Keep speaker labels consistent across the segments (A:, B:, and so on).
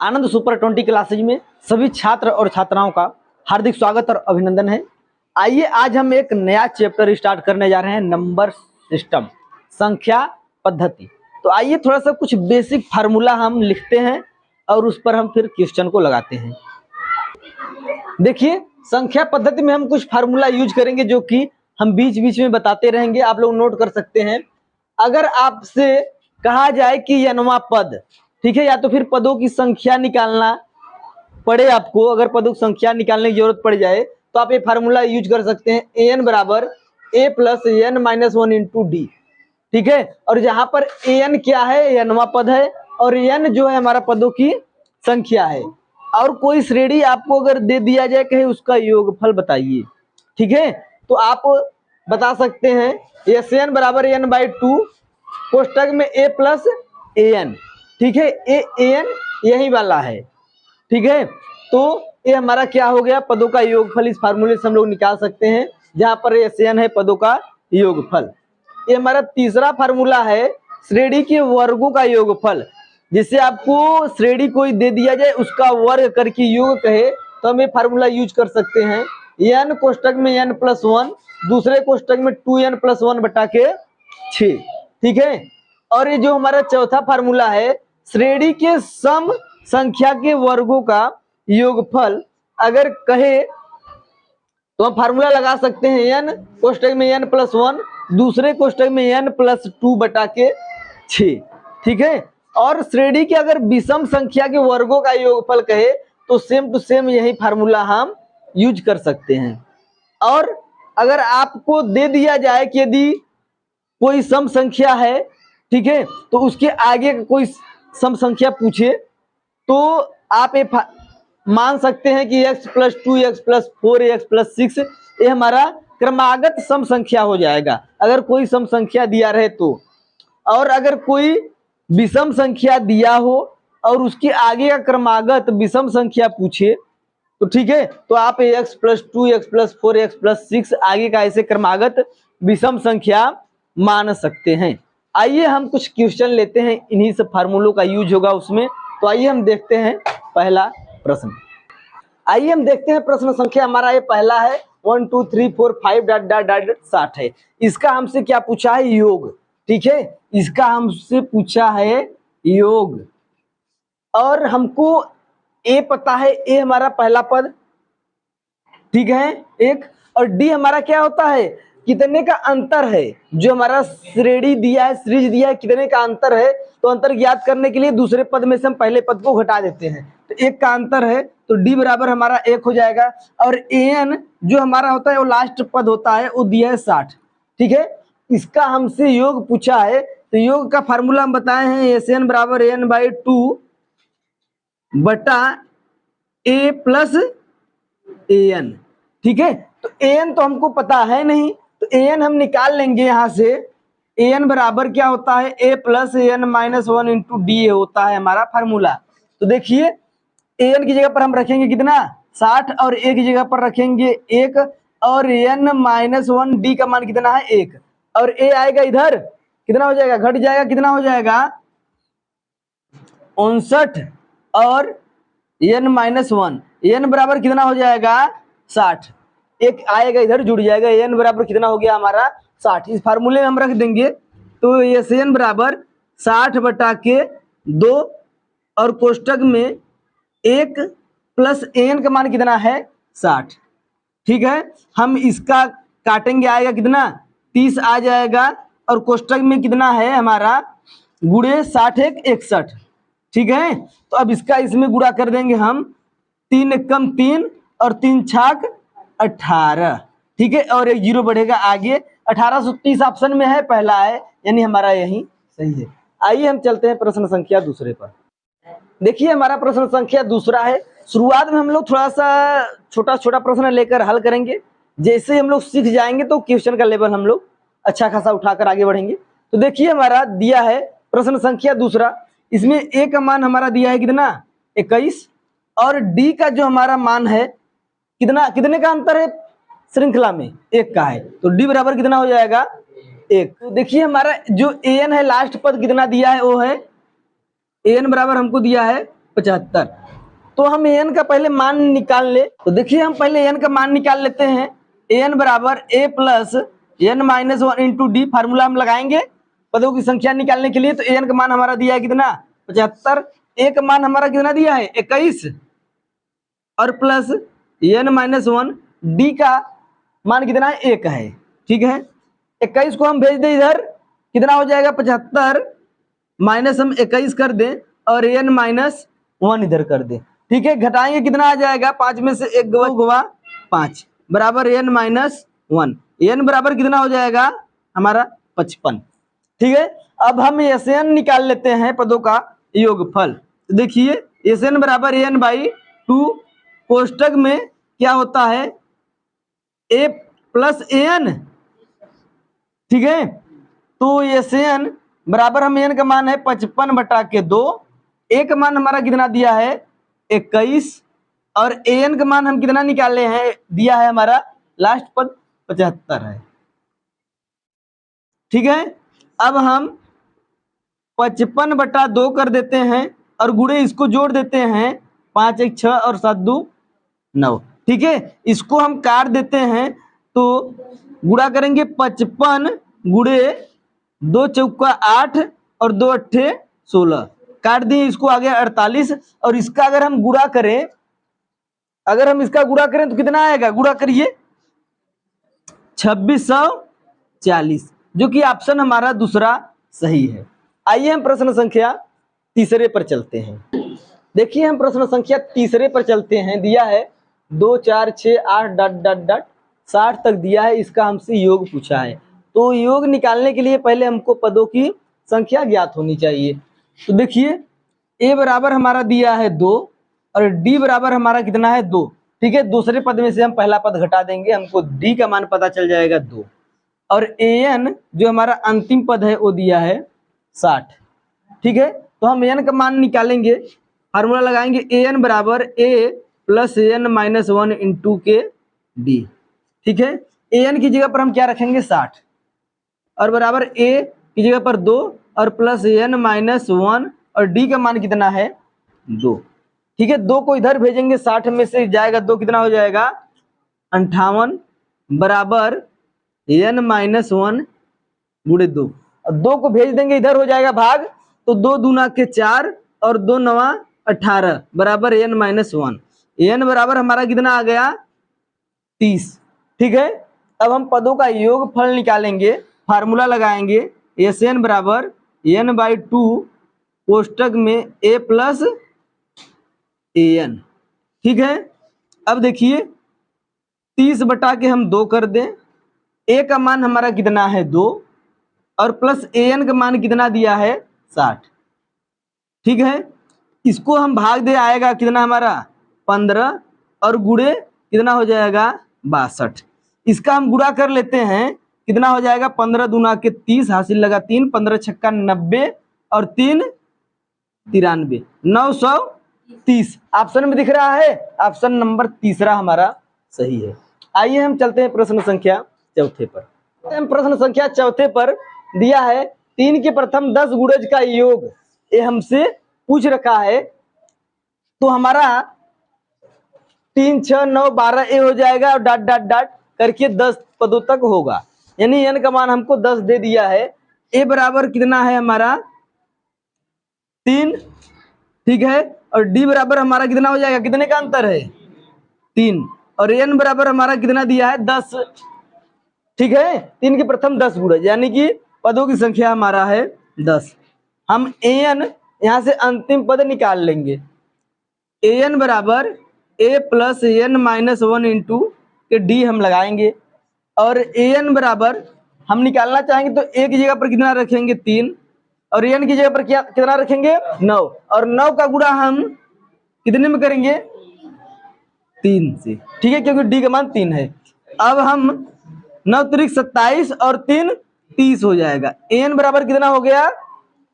A: आनंद super 20 classes में सभी छात्र और छात्राओं का हार्दिक स्वागत और अभिनंदन है। आइए आज हम एक नया चैप्टर स्टार्ट करने जा रहे हैं, नंबर सिस्टम, संख्या पद्धति। तो आइए थोड़ा सा कुछ बेसिक फार्मूला हम लिखते हैं और उस पर हम फिर क्वेश्चन को लगाते हैं। देखिए, संख्या पद्धति में हम कुछ फार्मूला यूज करेंगे जो कि हम बीच बीच में बताते रहेंगे, आप लोग नोट कर सकते हैं। अगर आपसे कहा जाए कि यनवा पद, ठीक है, या तो फिर पदों की संख्या निकालना पड़े आपको, अगर पदों की संख्या निकालने की जरूरत पड़ जाए तो आप ये फार्मूला यूज कर सकते हैं, an बराबर a plus n minus 1 into D. ठीक है, और जहां पर an क्या है, यनवा पद है, और n जो है हमारा पदों की संख्या है। और कोई श्रेणी आपको अगर दे दिया जाए, कहे उसका योगफल बताइए, ठीक है, तो आप बता सकते हैं Sn बराबर n बाई 2 कोष्टक में a प्लस an। ठीक है, an यही वाला है। ठीक है, तो ये हमारा क्या हो गया, पदों का योगफल। इस फार्मूले से हम लोग निकाल सकते हैं, जहां पर Sn है पदों का योगफल। ये हमारा तीसरा फार्मूला है, श्रेणी के वर्गों का योगफल। जिससे आपको श्रेणी कोई दे दिया जाए, उसका वर्ग करके योग कहे, तो हम ये फार्मूला यूज कर सकते हैं, n कोष्टक में n प्लस 1, दूसरे कोष्टक में 2n प्लस 1 बटा के 6। ठीक है, और ये जो हमारा चौथा फार्मूला है, श्रेणी के सम संख्या के वर्गों का योगफल अगर कहे तो हम फार्मूला लगा सकते हैं, n कोष्टक में n प्लस 1, दूसरे कोष्टक में n प्लस 2 बटा के 6। ठीक है, और श्रेणी के अगर विषम संख्या के वर्गों का योगफल कहे तो सेम टू सेम यही फार्मूला हम यूज कर सकते हैं। और अगर आपको दे दिया जाए कि यदि कोई सम संख्या है, ठीक है, तो उसके आगे कोई सम संख्या पूछे तो आप ये मान सकते हैं कि x plus 2 x plus 4 x plus 6 ये हमारा क्रमागत सम संख्या हो जाएगा, अगर कोई सम संख्या दिया रहे तो। और अगर कोई विषम संख्या दिया हो और उसके आगे का क्रमागत विषम संख्या पूछे तो ठीक है, तो आप x plus 2 x plus 4 x plus 6 आगे का ऐसे क्रमागत विषम संख्या मान सकते हैं। आइए हम कुछ क्वेश्चन लेते हैं, इन्हीं सब फार्मूलों का यूज होगा उसमें। तो आइए हम देखते हैं पहला प्रश्न। आइए हम देखते हैं प्रश्न संख्या हमारा ये पहला है, 1 2 3 4 5 डॉट डॉट डॉट 60 है। इसका हमसे क्या पूछा है, योग। ठीक है, इसका हमसे पूछा है योग, और हमको ए पता है, ए हमारा पहला पद, ठीक है, एक, और डी हमारा क्या होता है, कितने का अंतर है। जो हमारा श्रेणी दिया है, सीरीज दिया है, कितने का अंतर है, तो अंतर ज्ञात करने के लिए दूसरे पद में से हम पहले पद को घटा देते हैं, तो एक का अंतर है, तो डी बराबर हमारा 1 हो जाएगा। और an जो हमारा होता है वो लास्ट पद होता है, वो दिया है 60। ठीक है, इसका हमसे योग पूछा है, तो योग का फार्मूला हम बताए हैं, Sn बराबर n बाई 2 बटा a प्लस an। ठीक है, तो an तो हमको पता है नहीं, तो an हम निकाल लेंगे यहाँ से। an बराबर क्या होता है, a plus an minus 1 into D होता है हमारा फार्मूला। तो देखिए, an की जगह पर हम रखेंगे कितना, 60, और a की जगह पर रखेंगे 1, और n माइनस 1 डी का मान कितना है 1, और a आएगा इधर, कितना हो जाएगा, घट जाएगा, कितना हो जाएगा 59, और n माइनस 1, n बराबर कितना हो जाएगा 60, एक आएगा इधर जुड़ जाएगा, n बराबर कितना हो गया हमारा 60। इस फार्मूले में हम रख देंगे, तो ये Sn बराबर 60 बटा के 2, और कोष्टक में 1 प्लस an का मान कितना है 60। ठीक है, हम इसका काटेंगे, आएगा कितना 30 आ जाएगा, और कोष्टक में कितना है हमारा गुणे 60 1 61। ठीक है, तो अब इसका इसमें गुणा कर देंगे हम, 3 कम 3 और 3 छाक 18। ठीक है, और एक जीरो बढ़ेगा आगे, 1830 ऑप्शन में है, पहला है, यानी हमारा यही सही है। आइए हम चलते हैं प्रश्न संख्या दूसरे पर। देखिए, हमारा प्रश्न संख्या दूसरा है। शुरुआत में हम लोग थोड़ा सा छोटा छोटा प्रश्न लेकर हल करेंगे, जैसे हम लोग सीख जाएंगे तो क्वेश्चन का लेवल हम लोग अच्छा खासा उठाकर आगे बढ़ेंगे। तो देखिए, हमारा दिया है प्रश्न संख्या दूसरा, इसमें ए का मान हमारा दिया है कितना 21, और डी का जो हमारा मान है कितना, कितने का अंतर है श्रृंखला में, 1 का है, तो डी बराबर कितना हो जाएगा 1। तो देखिए, हमारा जो an है लास्ट पद कितना दिया है, वो है an बराबर हमको दिया है 75। तो हम an का पहले मान निकाल ले। तो देखिए हम पहले n का मान निकाल लेते हैं। an बराबर a plus n minus 1 into D, formula हम लगाएंगे पदों की संख्या निकालने के लिए। तो an का मान हमारा दिया है कितना, 75। a का मान हमारा कितना दिया है, 21, और प्लस n माइनस 1, डी का मान कितना है, 1 है। ठीक है, 21 को हम भेज दें इधर, कितना हो जाएगा 75 माइनस हम 21 कर दें और n माइनस 1 इधर कर दें। ठीक है, घटाएंगे कितना आ जाएगा, 5 में से 1 गवा 5 बराबर n माइनस 1। n बराबर कितना हो जाएगा हमारा 55। ठीक है, अब हम Sn निकाल लेते हैं पदों का योगफल। तो देखिए Sn बराबर n बाई 2, कोष्टक में क्या होता है a प्लस an। ठीक है, तो Sn बराबर हम n का मान है 55 बटा के 2, a का मान हमारा कितना दिया है 21, और an का मान हम कितना निकाले हैं, दिया है हमारा लास्ट पद 75 है। ठीक है, अब हम 55 बटा 2 कर देते हैं और गुणे इसको जोड़ देते हैं, 5 1 6 और 7 2 9। ठीक है, इसको हम काट देते हैं, तो गुणा करेंगे 55 गुणे 2 चौका 8 और 2 अट्ठे 16, काट दिए, इसको आ गया 48। और इसका अगर हम गुणा करें, अगर हम इसका गुणा करें तो कितना आएगा, गुणा करिए 2640, जो कि ऑप्शन हमारा दूसरा सही है। आइए हम प्रश्न संख्या तीसरे पर चलते हैं। देखिए हम प्रश्न संख्या तीसरे पर चलते हैं। दिया है 2 4 6 8 डॉट डॉट डॉट 60 तक दिया है, इसका हमसे योग पूछा है। तो योग निकालने के लिए पहले हमको पदों की संख्या ज्ञात होनी चाहिए। तो देखिए a बराबर हमारा दिया है 2 और d बराबर हमारा कितना है 2। ठीक है, दूसरे पद में से हम पहला पद घटा देंगे, हमको d का मान पता चल जाएगा 2, और an जो हमारा अंतिम पद है वो दिया है 60। ठीक है, तो हम n का मान निकालेंगे, फार्मूला लगाएंगे an बराबर a plus n minus 1 into के डी। ठीक है, an की जगह पर हम क्या रखेंगे 60, और बराबर a की जगह पर 2 और प्लस n माइनस 1, और d का मान कितना है 2। ठीक है, 2 को इधर भेजेंगे, 60 में से जाएगा 2, कितना हो जाएगा 58 बराबर n माइनस 1 गुणे 2, और 2 को भेज देंगे इधर, हो जाएगा भाग, तो 2 दूना के 4 और 2 नवा 18 बराबर n माइनस 1। n बराबर हमारा कितना आ गया 30। ठीक है, अब हम पदों का योगफल निकालेंगे, फार्मूला लगाएंगे Sn बराबर n बाई 2 कोष्टक में a प्लस an। ठीक है, अब देखिए 30 बटा के हम 2 कर दें, a का मान हमारा कितना है 2 और प्लस an का मान कितना दिया है 60। ठीक है, इसको हम भाग दे, आएगा कितना हमारा 15 और गुणे कितना हो जाएगा 62। इसका हम गुणा कर लेते हैं, कितना हो जाएगा 15 दूना के 30, हासिल लगा 3, 15 छक्का 90 और 3 93, 930। ऑप्शन में दिख रहा है, ऑप्शन नंबर तीसरा हमारा सही है। आइए हम चलते हैं प्रश्न संख्या चौथे पर। प्रश्न संख्या चौथे पर दिया है 3 के प्रथम 10 गुणज का योग, ये हमसे पूछ रखा है। तो हमारा 3 6 9 12 ए हो जाएगा और डॉट डॉट डॉट करके 10 पदों तक होगा, यानी n का मान हमको 10 दे दिया है। a बराबर कितना है हमारा 3। ठीक है, और d बराबर हमारा कितना हो जाएगा, कितने का अंतर है 3, और n बराबर हमारा कितना दिया है 10। ठीक है, 3 के प्रथम 10 गुणज, यानी कि पदों की संख्या हमारा है 10। हम an यहाँ से अंतिम पद निकाल लेंगे, an बराबर a plus n minus 1 into के डी हम लगाएंगे, और an बराबर हम निकालना चाहेंगे तो a की जगह पर कितना रखेंगे 3, और n की जगह पर क्या कितना रखेंगे 9, और 9 का गुणा हम कितने में करेंगे 3 से। ठीक है, क्योंकि d का मान 3 है। अब हम 9 त्रिक 27 और 3 30 हो जाएगा, an बराबर कितना हो गया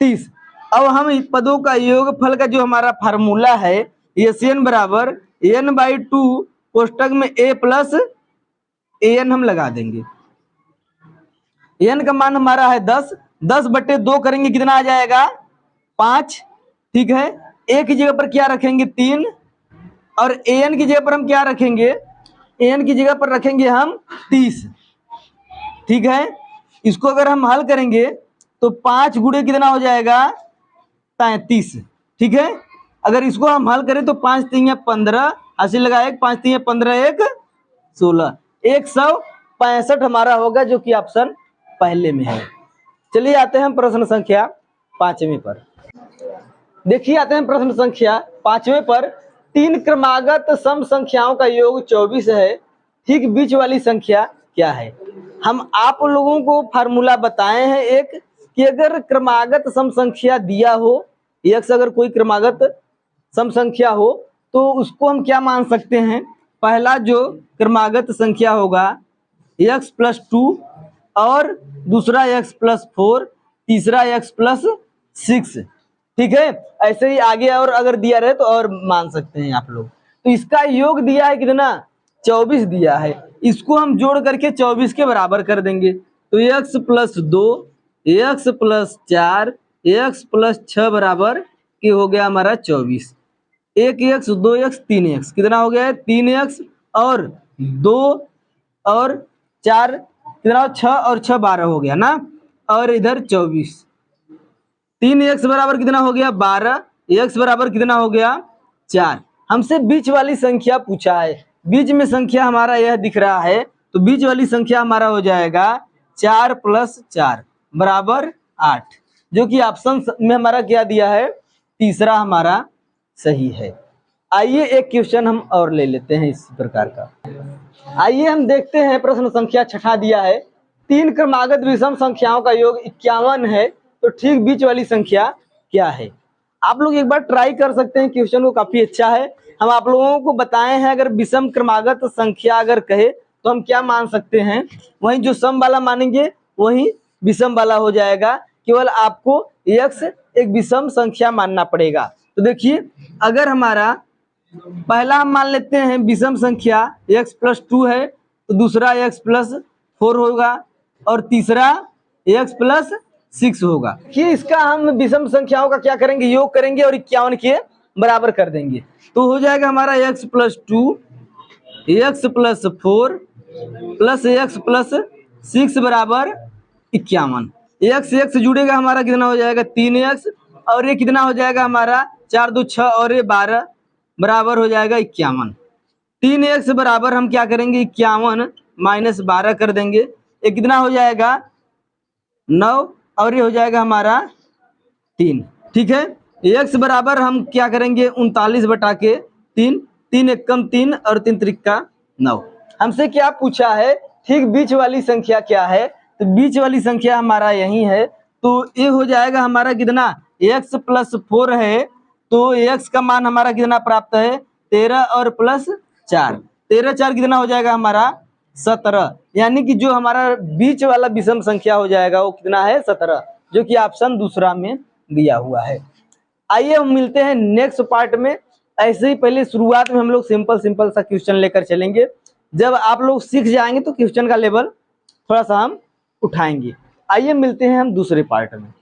A: 30। अब हम पदों का योगफल का जो हमारा फार्मूला है Sn बराबर n बाई 2 कोष्टक में a प्लस an हम लगा देंगे। n का मान हमारा है 10, 10 बटे 2 करेंगे कितना आ जाएगा 5। ठीक है, ए की जगह पर क्या रखेंगे 3 और an की जगह पर हम क्या रखेंगे, an की जगह पर रखेंगे हम 30। ठीक है, इसको अगर हम हल करेंगे तो 5 गुणे कितना हो जाएगा 35। ठीक है, अगर इसको हम हल करें तो 5 3 15, 80 लगाए 5 3 15 1 16, 165 हमारा होगा, जो कि ऑप्शन पहले में है। चलिए आते हैं प्रश्न संख्या 5वें पर। देखिए आते हैं प्रश्न संख्या 5वें पर। 3 क्रमागत सम संख्याओं का योग 24 है, ठीक बीच वाली संख्या क्या है। हम आप लोगों को फार्मूला बताए हैं एक, कि अगर क्रमागत सम संख्या दिया हो, x अगर कोई क्रमागत सम संख्या हो तो उसको हम क्या मान सकते हैं। पहला जो क्रमागत संख्या होगा x + 2 और दूसरा x + 4, तीसरा x + 6। ठीक है, ऐसे ही आगे और अगर दिया रहे तो और मान सकते हैं आप लोग। तो इसका योग दिया है कितना 24 दिया है, इसको हम जोड़ करके 24 के बराबर कर देंगे। तो x + 2 x + 4 x + 6 बराबर के हो गया हमारा 24। 1x 2x 3x कितना हो गया है 3x और 2 और 4 कितना 6 और 6 12 हो गया ना, और इधर 24। 3x बराबर कितना हो गया 12, x बराबर कितना हो गया 4। हमसे बीच वाली संख्या पूछा है, बीच में संख्या हमारा यह दिख रहा है, तो बीच वाली संख्या हमारा हो जाएगा 4 + 4 बराबर 8, जो कि ऑप्शन में हमारा क्या दिया है, तीसरा हमारा सही है। आइए एक क्वेश्चन हम और ले लेते हैं इस प्रकार का। आइए हम देखते हैं प्रश्न संख्या 6 दिया है। 3 क्रमागत विषम संख्याओं का योग 51 है, तो ठीक बीच वाली संख्या क्या है। आप लोग एक बार ट्राई कर सकते हैं, क्वेश्चन को काफी अच्छा है। हम आप लोगों को बताए हैं अगर विषम क्रमागत संख्या अगर कहे तो हम क्या मान सकते हैं, वहीं जो सम वाला मानेंगे वहीं विषम वाला हो जाएगा, केवल आपको x एक विषम संख्या मानना पड़ेगा। तो देखिए अगर हमारा पहला हम मान लेते हैं विषम संख्या x + 2 है, तो दूसरा x + 4 होगा और तीसरा x + 6 होगा। कि इसका हम विषम संख्याओं का क्या करेंगे, योग करेंगे और 51 के बराबर कर देंगे, तो हो जाएगा हमारा x + 2 x + 4 प्लस x + 6 बराबर 51। x जुड़ेगा हमारा कितना हो जाएगा 3x, और ये कितना हो जाएगा हमारा 4 2 6 और ये 12 बराबर हो जाएगा 51। 3x बराबर हम क्या करेंगे 51 - 12 कर देंगे, ये कितना हो जाएगा 9 और ये हो जाएगा हमारा 3। ठीक है, x बराबर हम क्या करेंगे 39/3, 3 × 1 = 3 और 3 × 3 = 9। हमसे क्या पूछा है, ठीक बीच वाली संख्या क्या है, तो बीच वाली संख्या हमारा यही है, तो ये हो जाएगा हमारा कितना x + 4 है, तो x का मान हमारा कितना प्राप्त है 13 और +4, 13 4 कितना हो जाएगा हमारा 17, यानी कि जो हमारा बीच वाला विषम संख्या हो जाएगा वो कितना है 17, जो कि ऑप्शन दूसरा में दिया हुआ है। आइए हम मिलते हैं नेक्स्ट पार्ट में। ऐसे ही पहले शुरुआत में हम लोग सिंपल सा क्वेश्चन लेकर चलेंगे, जब आप लोग सीख जाएंगे तो क्वेश्चन का लेवल थोड़ा सा हम उठाएंगे। आइए मिलते हैं हम दूसरे पार्ट में।